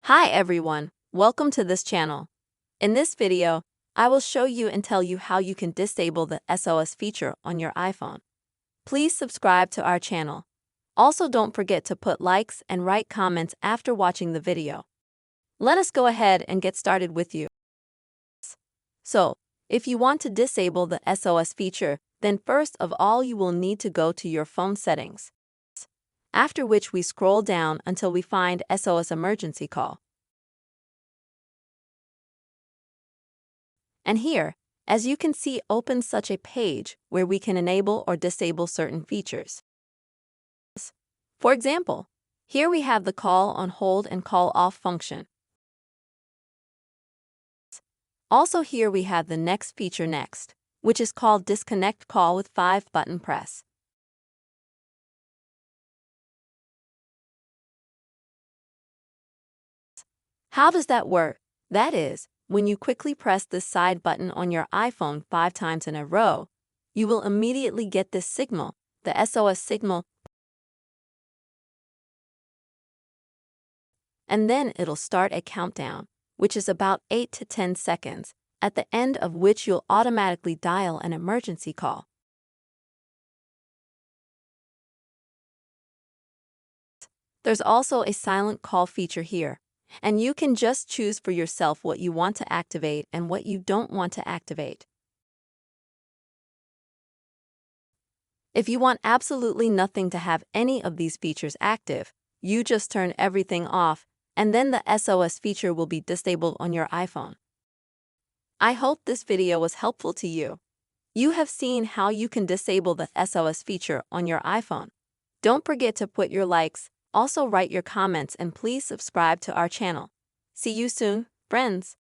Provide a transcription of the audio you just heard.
Hi everyone, welcome to this channel. In this video, I will show you and tell you how you can disable the SOS feature on your iPhone. Please subscribe to our channel. Also, don't forget to put likes and write comments after watching the video. Let us go ahead and get started with you. So, if you want to disable the SOS feature, then first of all you will need to go to your phone settings. After which we scroll down until we find SOS emergency call. And here, as you can see, opens such a page where we can enable or disable certain features. For example, here we have the call on hold and call off function. Also here we have the next feature next, which is called disconnect call with 5-button press. How does that work? That is, when you quickly press this side button on your iPhone 5 times in a row, you will immediately get this signal, the SOS signal, and then it'll start a countdown, which is about 8 to 10 seconds, at the end of which you'll automatically dial an emergency call. There's also a silent call feature here, and you can just choose for yourself what you want to activate and what you don't want to activate. If you want absolutely nothing to have any of these features active, you just turn everything off, and then the SOS feature will be disabled on your iPhone. I hope this video was helpful to you. You have seen how you can disable the SOS feature on your iPhone. Don't forget to put your likes, also write your comments, and please subscribe to our channel. See you soon, friends.